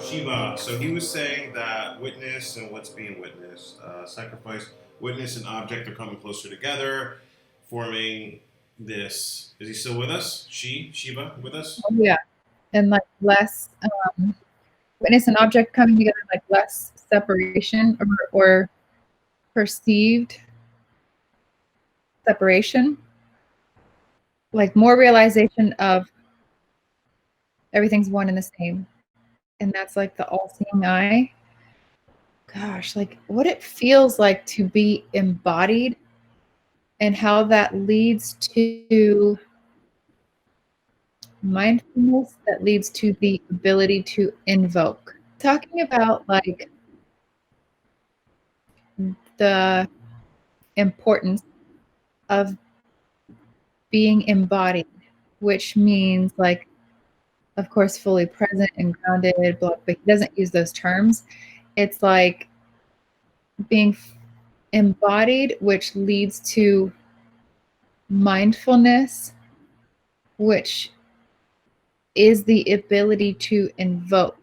Shiva. So he was saying that witness and what's being witnessed, sacrifice, witness and object are coming closer together, forming this. Is he still with us? Shiva, with us? Oh, yeah, and like less witness and object coming together, like less separation or perceived separation, like more realization of everything's one and the same, and that's like the all-seeing eye. Gosh, like what it feels like to be embodied and how that leads to mindfulness, that leads to the ability to invoke. Talking about like the importance of being embodied, which means like, of course, fully present and grounded, but he doesn't use those terms. It's like being embodied, which leads to mindfulness, which is the ability to invoke.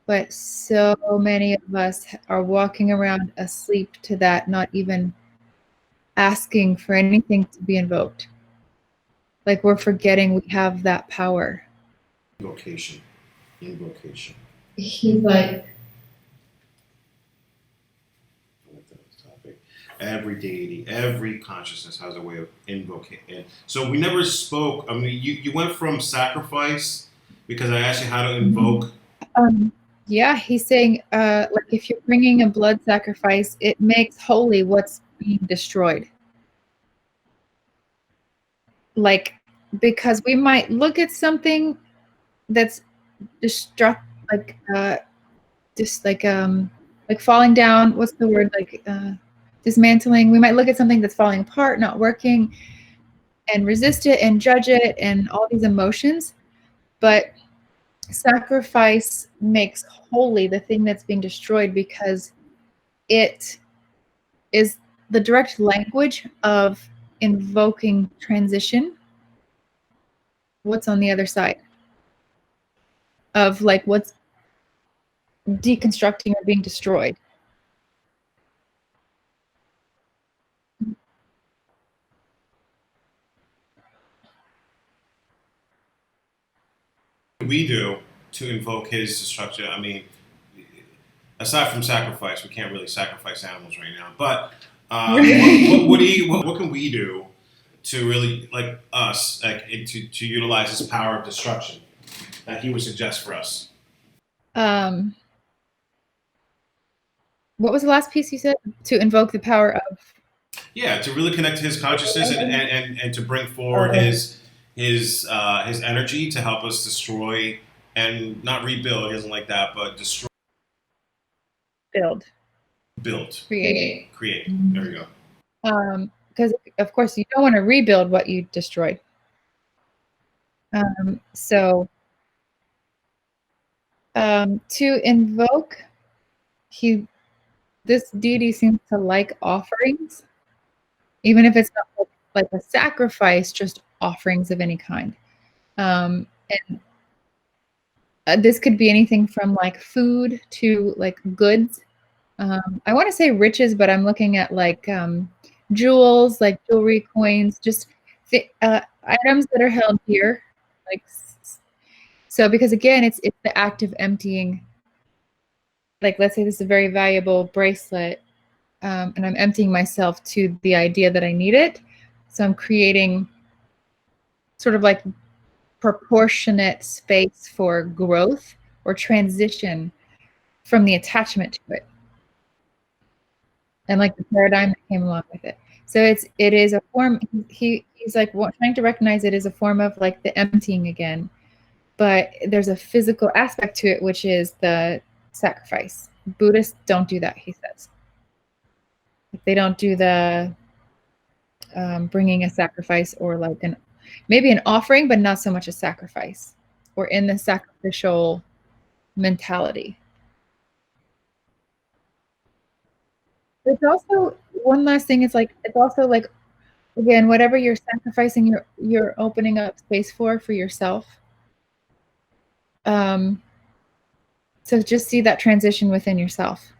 But so many of us are walking around asleep to that, not even asking for anything to be invoked. Like we're forgetting we have that power. Invocation. Invocation. He's like, Topic. Every deity, every consciousness has a way of invoking it. So we never spoke. I mean, you went from sacrifice because I asked you how to invoke. Yeah, he's saying, like if you're bringing a blood sacrifice, it makes holy what's being destroyed. Like, because we might look at something that's destruct, just like falling down. What's the word? Like dismantling. We might look at something that's falling apart, not working, and resist it and judge it, and all these emotions. But sacrifice makes holy the thing that's being destroyed because it is the direct language of invoking transition. What's on the other side of like what's deconstructing or being destroyed? We do to invoke his destruction. I mean, aside from sacrifice, we can't really sacrifice animals right now. But what can we do to really like us like to utilize this power of destruction that he would suggest for us? What was the last piece you said? To invoke the power of. Yeah, to really connect to his consciousness and to bring forward his energy to help us destroy and not rebuild. He doesn't like that, but destroy, Build, build, create. There we go. Because of course you don't want to rebuild what you destroyed. So to invoke, this deity seems to like offerings, even if it's not like a sacrifice, just offerings of any kind. And this could be anything from like food to like goods. I want to say riches, but I'm looking at like jewels, like jewelry, coins, just items that are held dear. Like so, because again, it's the act of emptying. Like, let's say this is a very valuable bracelet, and I'm emptying myself to the idea that I need it. So I'm creating sort of like proportionate space for growth or transition from the attachment to it, and like the paradigm that came along with it. So it is a form. He's like trying to recognize it as a form of like the emptying again, but there's a physical aspect to it, which is the sacrifice. Buddhists don't do that, he says. They don't do the bringing a sacrifice or like maybe an offering, but not so much a sacrifice or in the sacrificial mentality. It's also one last thing. It's also like, again, whatever you're sacrificing, you're opening up space for yourself. So just see that transition within yourself.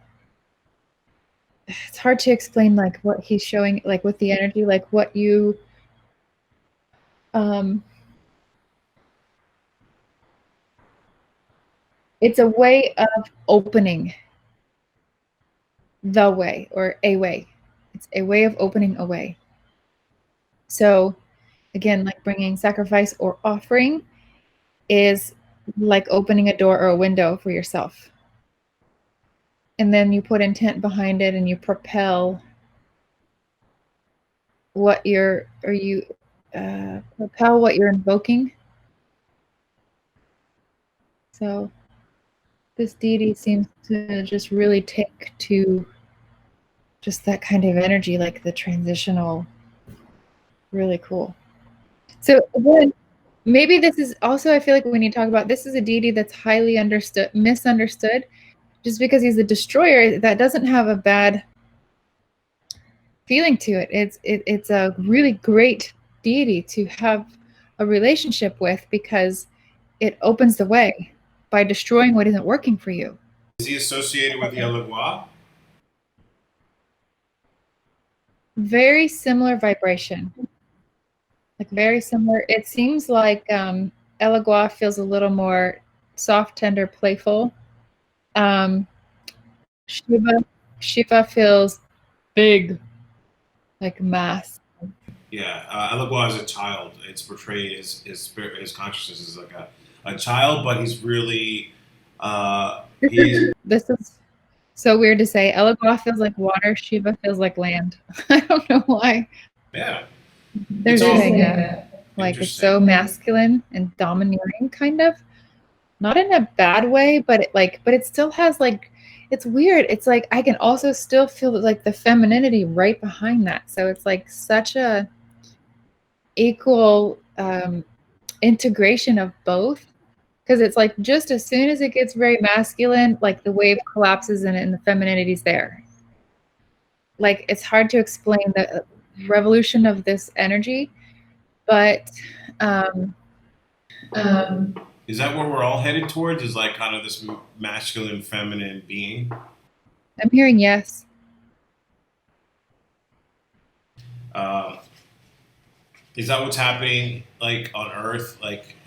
It's hard to explain like what he's showing, like with the energy, like what you it's a way of opening the way, or a way. It's a way of opening a way. So again, like bringing sacrifice or offering is like opening a door or a window for yourself. And then you put intent behind it and you propel what you're, or you propel what you're invoking. So this deity seems to just really take to just that kind of energy, like the transitional, really cool. So again, maybe this is also, I feel like when you talk about, this is a deity that's highly misunderstood. Just because he's a destroyer, that doesn't have a bad feeling to it. It's a really great deity to have a relationship with, because it opens the way by destroying what isn't working for you. Is he associated with the Elegua? Very similar vibration. Like very similar. It seems like Elegua feels a little more soft, tender, playful. Shiva feels big, like mass. Yeah, Elegua as a child, it's portrayed his spirit, his consciousness is like a child, but he's really he's This is so weird to say. Elegua feels like water. Shiva feels like land. I don't know why. yeah. They're It's all saying that. Like it's so masculine and domineering, kind of. Not in a bad way, but it still has like, it's weird. It's like I can also still feel like the femininity right behind that. So it's like such a equal integration of both. Because it's like just as soon as it gets very masculine, like the wave collapses in it and the femininity's there. Like it's hard to explain the revolution of this energy, but is that where we're all headed towards? Is like kind of this masculine, feminine being? I'm hearing yes. Is that what's happening like on Earth, like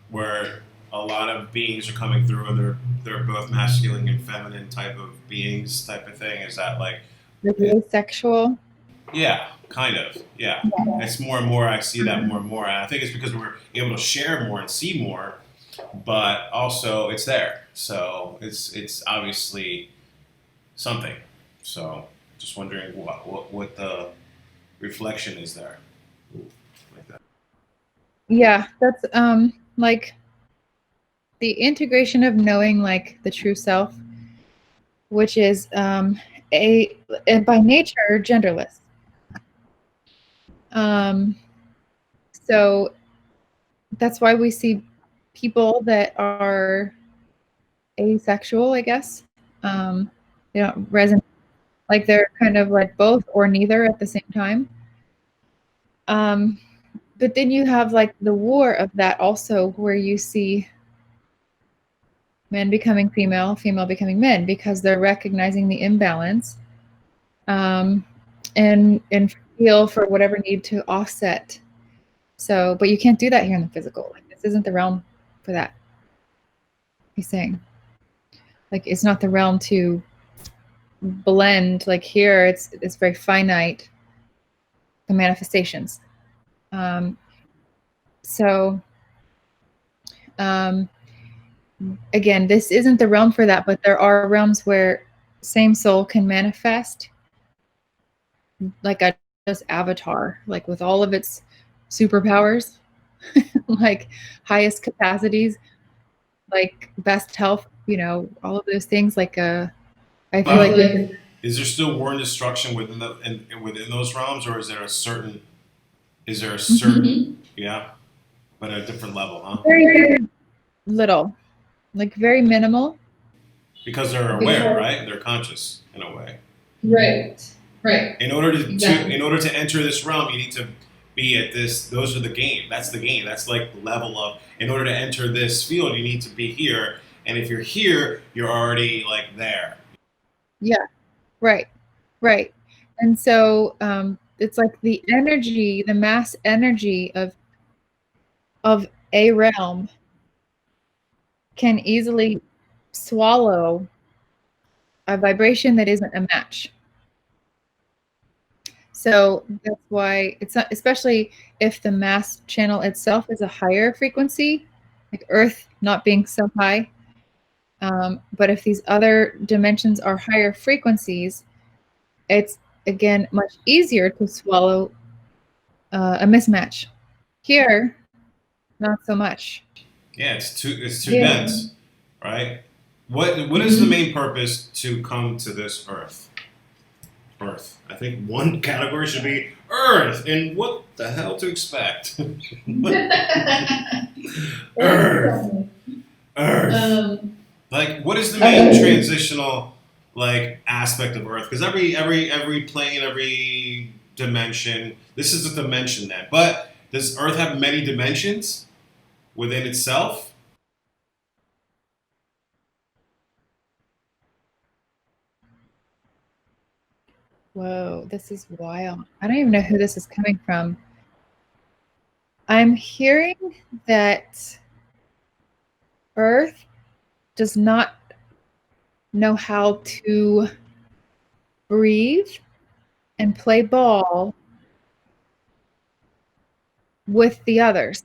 where a lot of beings are coming through and they're both masculine and feminine type of beings, type of thing? Is that like Sexual? yeah, kind of. Yeah. It's more and more, I see that more and more. And I think it's because we're able to share more and see more, but also it's there. So it's obviously something. So just wondering what the reflection is there. Like that. Yeah, that's like the integration of knowing like the true self, which is and by nature genderless. So that's why we see people that are asexual, I guess. They don't resonate, like they're kind of like both or neither at the same time. But then you have like the war of that also, where you see men becoming female, female becoming men, because they're recognizing the imbalance, and feel for whatever need to offset. So, but you can't do that here in the physical. Like, this isn't the realm for that. He's saying, like, it's not the realm to blend. Like here, it's very finite. The manifestations. So, again, this isn't the realm for that, but there are realms where same soul can manifest, like a just avatar, like with all of its superpowers, like highest capacities, like best health, all of those things. Like I feel like is there still war and destruction within within those realms, or is there a certain yeah, but at a different level, huh? very little, like very minimal. Because they're aware, right? They're conscious in a way. Right. Right. In order to enter this realm, you need to be at this. Those are the game. That's the game. That's like the level of. In order to enter this field, you need to be here, and if you're here, you're already like there. Yeah, right, right. And so it's like the energy, the mass energy of a realm can easily swallow a vibration that isn't a match. So that's why it's not, especially if the mass channel itself is a higher frequency, like Earth not being so high. But if these other dimensions are higher frequencies, it's again much easier to swallow a mismatch. Here, not so much. Yeah, it's too Yeah. dense, right? What is the main purpose to come to this Earth? Earth. I think one category should be Earth, and what the hell to expect? Earth. Earth. Like, what is the main transitional like aspect of Earth? Because every plane, every dimension. This is a dimension then, but does Earth have many dimensions within itself? Whoa, this is wild. I don't even know who this is coming from. I'm hearing that Earth does not know how to breathe and play ball with the others.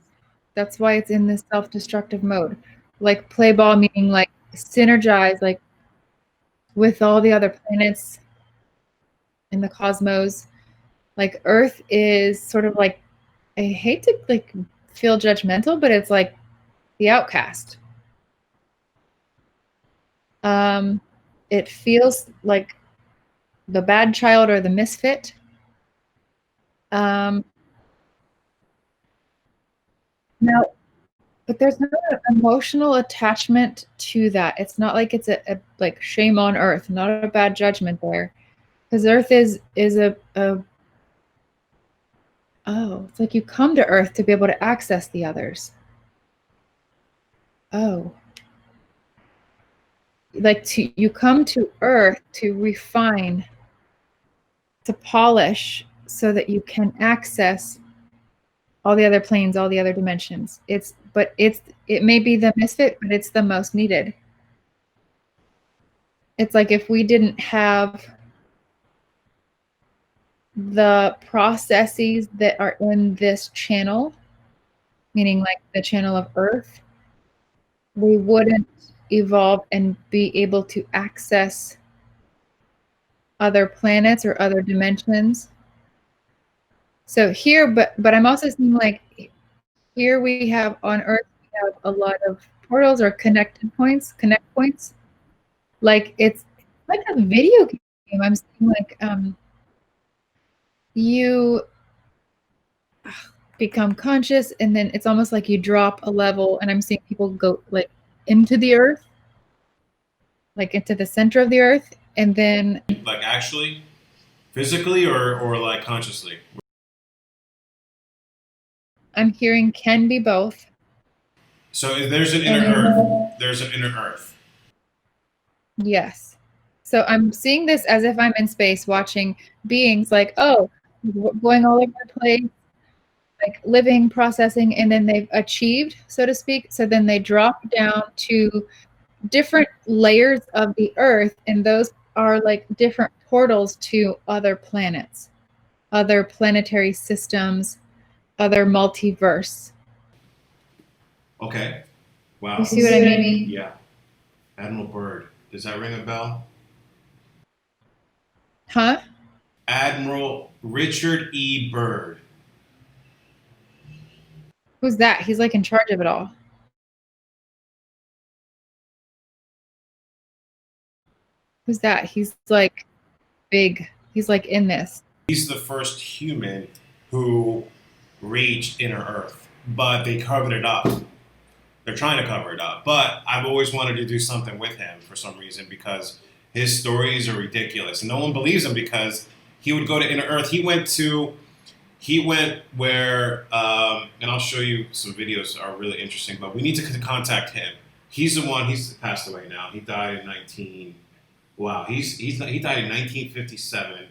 That's why it's in this self-destructive mode. Like play ball meaning like synergize like with all the other planets in the cosmos. Like Earth is sort of like, I hate to like feel judgmental, but it's like the outcast. It feels like the bad child or the misfit. Now, but there's no emotional attachment to that. It's not like it's a like shame on Earth, not a bad judgment there, because Earth is a oh, it's like you come to Earth to be able to access the others. Oh, like you come to Earth to refine, to polish, so that you can access all the other planes, all the other dimensions. It may be the misfit, but it's the most needed. It's like if we didn't have the processes that are in this channel, meaning like the channel of Earth, we wouldn't evolve and be able to access other planets or other dimensions. So here, but I'm also seeing like here we have on Earth, we have a lot of portals or connect points. Like it's like a video game. I'm seeing like you become conscious and then it's almost like you drop a level, and I'm seeing people go like into the Earth, like into the center of the Earth, and then Like actually, physically, or like consciously? I'm hearing can be both. So there's an inner Earth. There's an inner Earth. Yes. So I'm seeing this as if I'm in space watching beings like, oh, going all over the place, like living, processing, and then they've achieved, so to speak. So then they drop down to different layers of the Earth, and those are like different portals to other planets, other planetary systems, other multiverse. Okay. Wow. You see what I mean? Yeah. Admiral Byrd. Does that ring a bell? Huh? Admiral Richard E. Byrd. Who's that? He's like in charge of it all. Who's that? He's like big. He's like in this. He's the first human who reached inner Earth, but they covered it up. They're trying to cover it up. But I've always wanted to do something with him for some reason because his stories are ridiculous. No one believes him because he would go to inner Earth. He went where, and I'll show you some videos that are really interesting, but we need to contact him He's the one. He's passed away now. He died in 19. Wow. He died in 1957.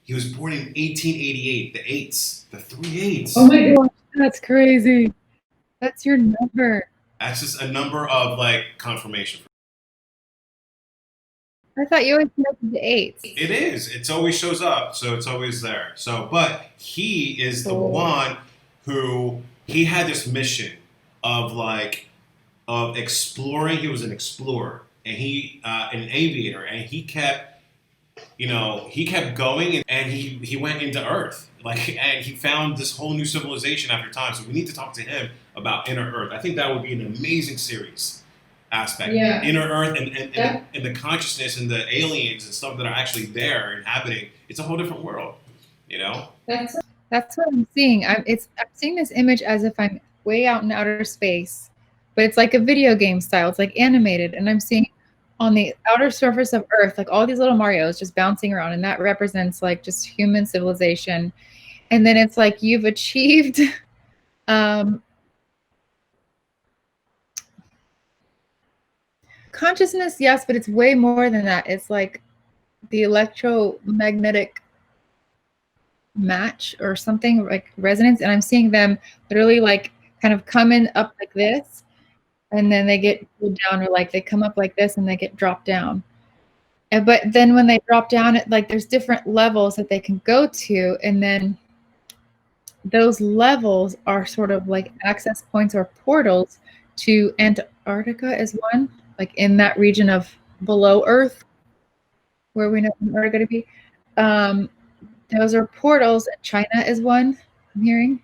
He was born in 1888. The eights, the three eights. Oh my God. That's crazy. That's your number. That's just a number of like confirmation. I thought you always connected to eights. It is. It always shows up, so it's always there. So, but he is the Cool. one who he had this mission of like of exploring. He was an explorer, and an aviator, and he kept, he kept going, and he went into Earth, like, and he found this whole new civilization after time. So we need to talk to him about Inner Earth. I think that would be an amazing series aspect. Yeah. Inner Earth and Yeah. and the consciousness and the aliens and stuff that are actually there inhabiting. It's a whole different world, That's That's what I'm seeing. I'm seeing this image as if I'm way out in outer space, but it's like a video game style. It's like animated, and I'm seeing on the outer surface of Earth, like all these little Marios just bouncing around, and that represents like just human civilization. And then it's like you've achieved consciousness, yes, but it's way more than that. It's like the electromagnetic match or something, like resonance, and I'm seeing them literally like kind of coming up like this, and then they get pulled down, or like they come up like this and they get dropped down. But then when they drop down, like there's different levels that they can go to, and then those levels are sort of like access points or portals to Antarctica is one, like in that region of below Earth where we know we're going to be. Those are portals. China is one, I'm hearing,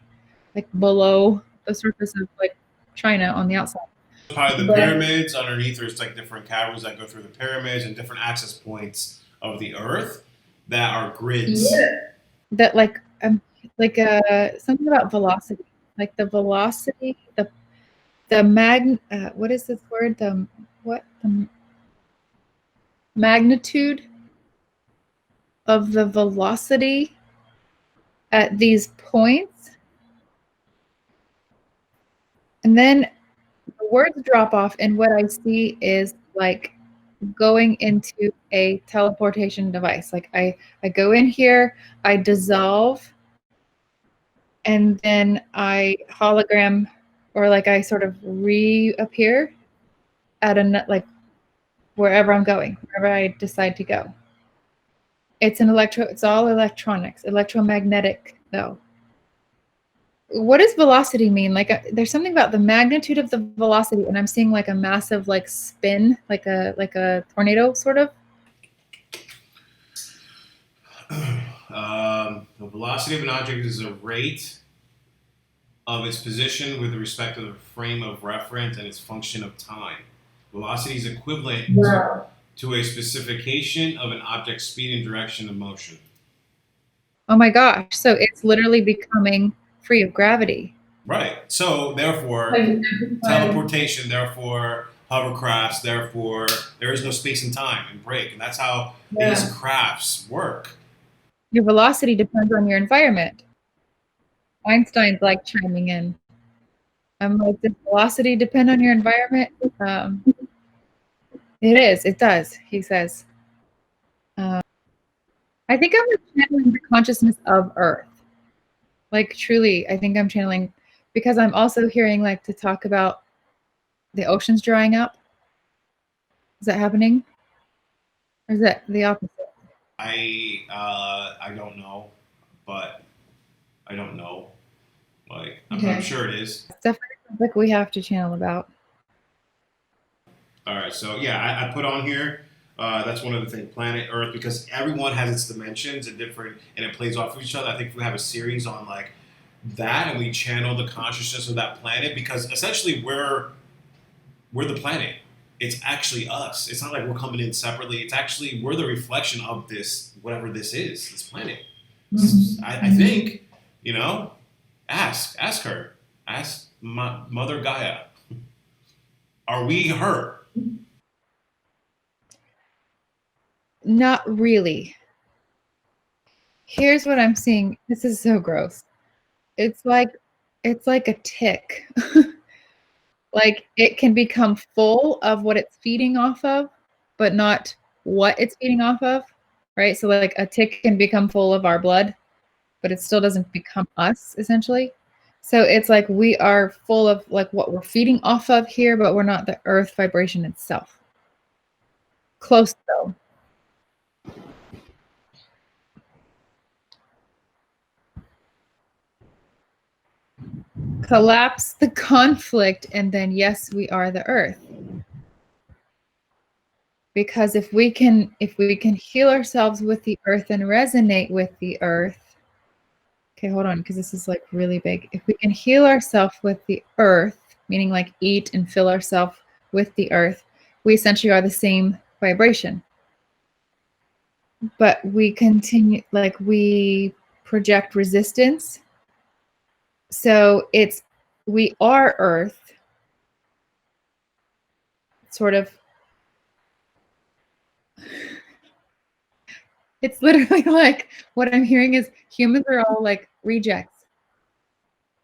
like below the surface of like China on the outside. Probably the But- pyramids underneath. There's like different caverns that go through the pyramids and different access points of the Earth that are grids. Yeah. That like something about velocity, like the velocity, what is this word? The magnitude of the velocity at these points, and then the words drop off, and what I see is like going into a teleportation device. Like I go in here, I dissolve, and then I hologram, or like I sort of reappear at like wherever I'm going, wherever I decide to go. It's all electronics, electromagnetic though. What does velocity mean? Like there's something about the magnitude of the velocity, and I'm seeing like a massive like spin, like a tornado sort of. The velocity of an object is a rate of its position with respect to the frame of reference and its function of time. Velocity is equivalent Wow. to a specification of an object's speed and direction of motion. Oh my gosh. So it's literally becoming free of gravity. Right. So therefore, teleportation, therefore hovercrafts, therefore there is no space and time and break. And that's how these crafts work. Your velocity depends on your environment. Einstein's like chiming in. I'm like, does velocity depend on your environment? It does, he says. I think I'm channeling the consciousness of Earth. Like truly, I think I'm channeling, because I'm also hearing like to talk about the oceans drying up. Is that happening? Or is that the opposite? I don't know, but I don't know. Like I'm Okay. sure it is. It's definitely something we have to channel about. All right, so yeah, I put on here. That's one of the things, planet Earth, because everyone has its dimensions and different, and it plays off of each other. I think if we have a series on like that, and we channel the consciousness of that planet, because essentially we're the planet. It's actually us. It's not like we're coming in separately. It's actually we're the reflection of this, whatever this is, this planet. Mhm. I think, ask her, ask Mother Gaia. Are we her? Not really. Here's what I'm seeing. This is so gross. It's like a tick. Like it can become full of what it's feeding off of, but not what it's feeding off of, right? So like a tick can become full of our blood, but it still doesn't become us, essentially. So it's like we are full of like what we're feeding off of here, but we're not the earth vibration itself. Close though. Collapse the conflict, and then yes, we are the earth. Because if we can heal ourselves with the earth and resonate with the earth. Okay, hold on, because this is like really big. If we can heal ourselves with the earth, meaning like eat and fill ourselves with the earth, we essentially are the same vibration. But we continue, like we project resistance. So it's, we are earth, sort of. It's literally like what I'm hearing is humans are all like rejects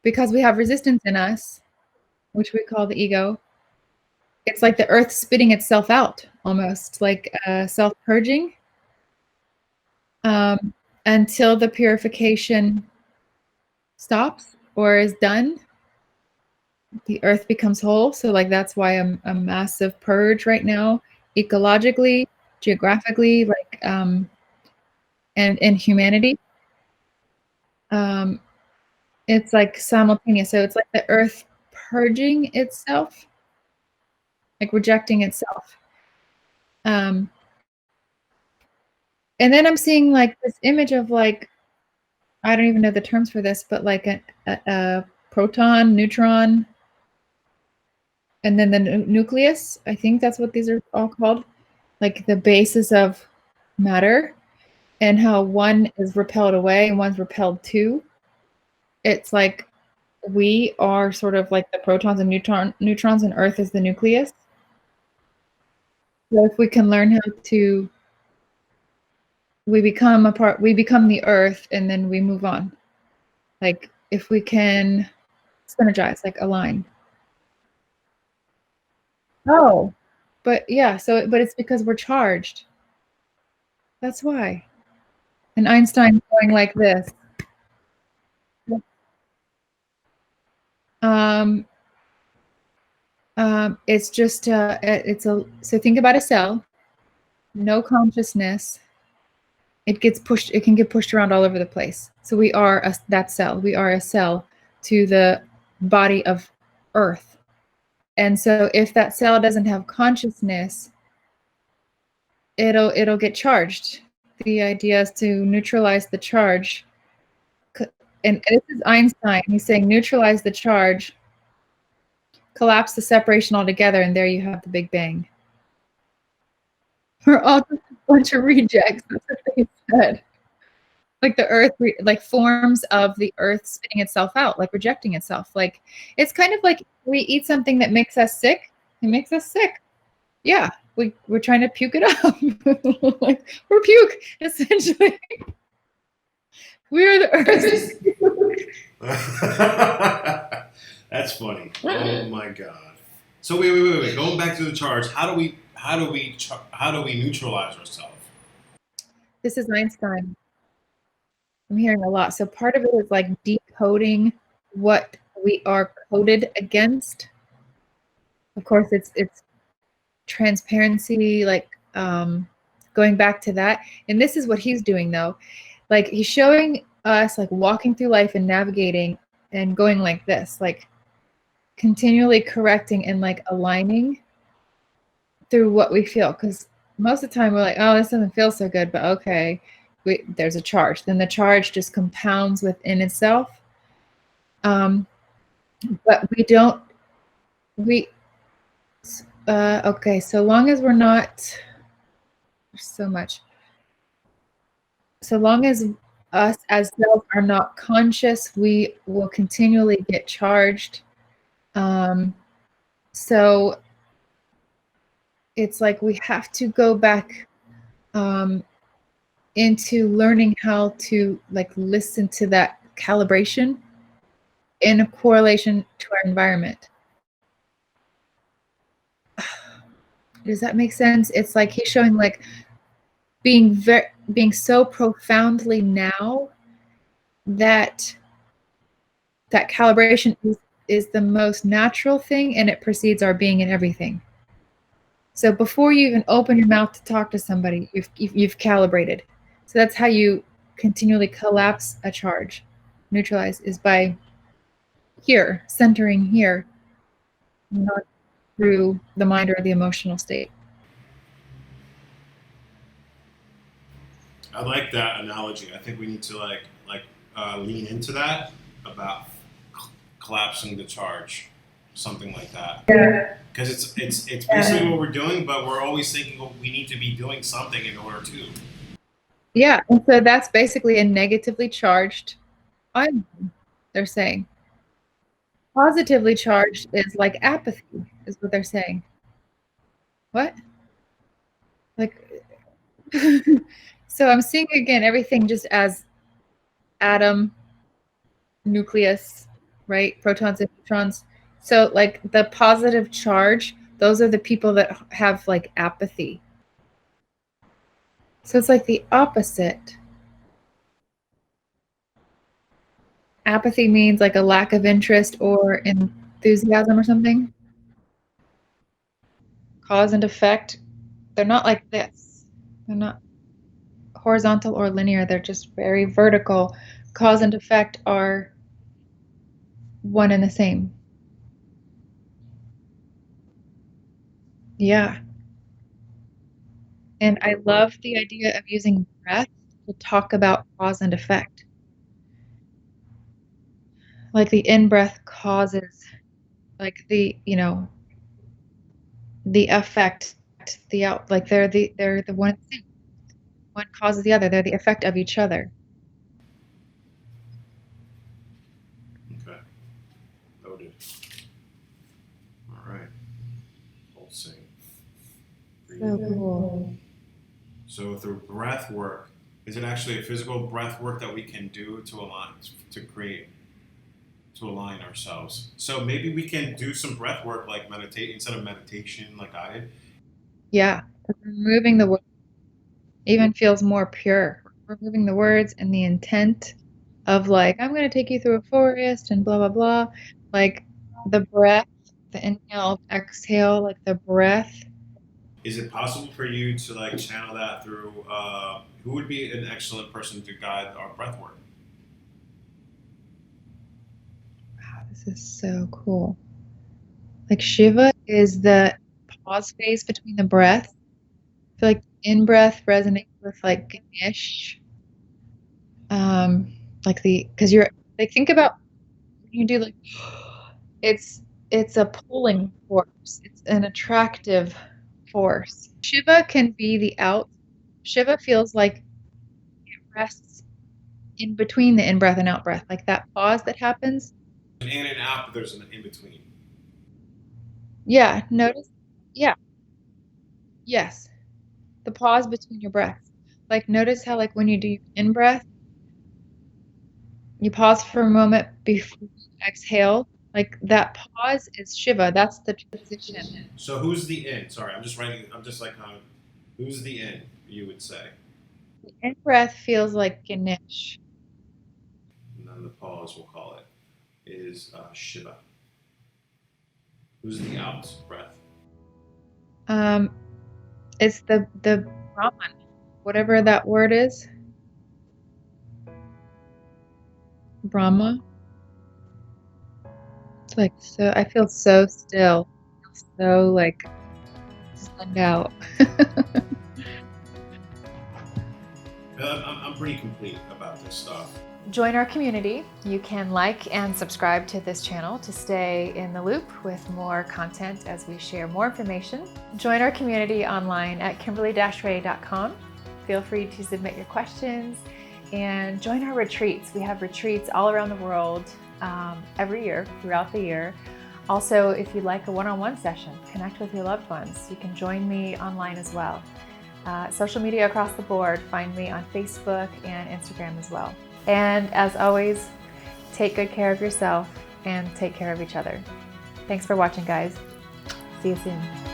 because we have resistance in us, which we call the ego. It's like the earth spitting itself out, almost like self-purging, until the purification stops or is done. The earth becomes whole. So like that's why a massive purge right now, ecologically, geographically, like and in humanity. It's like simultaneous. So it's like the earth purging itself, like rejecting itself. And then I'm seeing like this image of like, I don't even know the terms for this, but like a proton, neutron, and then the nucleus. I think that's what these are all called. Like the basis of matter, and how one is repelled away and one's repelled to. It's like we are sort of like the protons and neutrons, and Earth is the nucleus. So if we can learn how to, we become a part, we become the Earth, and then we move on. Like if we can synergize, like align. Oh, but yeah, so, but it's because we're charged. That's why. And Einstein going like this. It's just, so think about a cell, no consciousness. It gets pushed, it can get pushed around all over the place. So we are that cell. We are a cell to the body of Earth. And so if that cell doesn't have consciousness, it'll get charged. The idea is to neutralize the charge. And this is Einstein. He's saying neutralize the charge, collapse the separation altogether, and there you have the Big Bang. We're all just a bunch of rejects. That's what they said. Like the earth, like forms of the earth spitting itself out, like rejecting itself. Like it's kind of like we eat something that makes us sick. It makes us sick. Yeah, we're trying to puke it up. Like we're puke, essentially. We are the earth. That's funny. Oh my god. So wait. Going back to the charge, how do we neutralize ourselves? This is Einstein. I'm hearing a lot. So part of it is like decoding what we are coded against. Of course, it's transparency, like going back to that. And this is what he's doing though. Like he's showing us like walking through life and navigating and going like this, like continually correcting and like aligning through what we feel. Because most of the time we're like, oh, this doesn't feel so good, but okay, there's a charge. Then the charge just compounds within itself. But okay, so long as we're not, so long as us as self are not conscious, we will continually get charged. So it's like we have to go back into learning how to like listen to that calibration in a correlation to our environment. Does that make sense? It's like he's showing like being so profoundly now that calibration is the most natural thing, and it precedes our being in everything. So before you even open your mouth to talk to somebody, you've calibrated. So that's how you continually collapse a charge. Neutralize is by here, centering here, not through the mind or the emotional state. I like that analogy. I think we need to lean into that about collapsing the charge, something like that. Yeah. Because it's basically what we're doing, but we're always thinking, well, we need to be doing something in order to. Yeah, and so that's basically a negatively charged ion, they're saying. Positively charged is like apathy, is what they're saying. What? Like, so I'm seeing again everything just as atom, nucleus, right? Protons and neutrons. So like the positive charge, those are the people that have like apathy. So it's like the opposite. Apathy means like a lack of interest or enthusiasm or something. Cause and effect, they're not like this. They're not horizontal or linear. They're just very vertical. Cause and effect are one and the same. Yeah. And I love the idea of using breath to talk about cause and effect. Like the in-breath causes, like the effect, the out, like they're the one thing. One causes the other. They're the effect of each other. Okay. Noted. All right. Pulsing. So cool. So through breath work, is it actually a physical breath work that we can do to align ourselves? So maybe we can do some breath work like meditate instead of meditation like I did. Yeah. Removing the word even feels more pure. Removing the words and the intent of like, I'm going to take you through a forest and blah, blah, blah. Like the breath, the inhale, exhale, like the breath. Is it possible for you to like channel that through? Who would be an excellent person to guide our breath work? Wow, this is so cool. Like Shiva is the pause phase between the breath. I feel like in breath resonates with like Ganesh. Because you're like think about when you do like it's a pulling force. It's an attractive force. Shiva can be the out. Shiva feels like it rests in between the in breath and out breath, like that pause that happens. An in and out, but there's an in between. Yeah, notice. Yeah, yes, the pause between your breaths. Like notice how like when you do your in breath, you pause for a moment before you exhale. Like that pause is Shiva. That's the transition. So who's the in? Sorry, I'm just writing. I'm just like, who's the in? You would say, The in breath feels like Ganesh. and then the pause, we'll call it, is Shiva. Who's the out breath? It's the Brahman, whatever that word is. Brahma. It's like so. I feel so still, so like stand out. I'm pretty complete about this stuff. Join our community. You can like and subscribe to this channel to stay in the loop with more content as we share more information. Join our community online at kimberly-ray.com. Feel free to submit your questions and join our retreats. We have retreats all around the world every year, throughout the year. Also, if you'd like a one-on-one session, connect with your loved ones. You can join me online as well. Social media across the board, find me on Facebook and Instagram as well. And as always, take good care of yourself and take care of each other. Thanks for watching, guys. See you soon.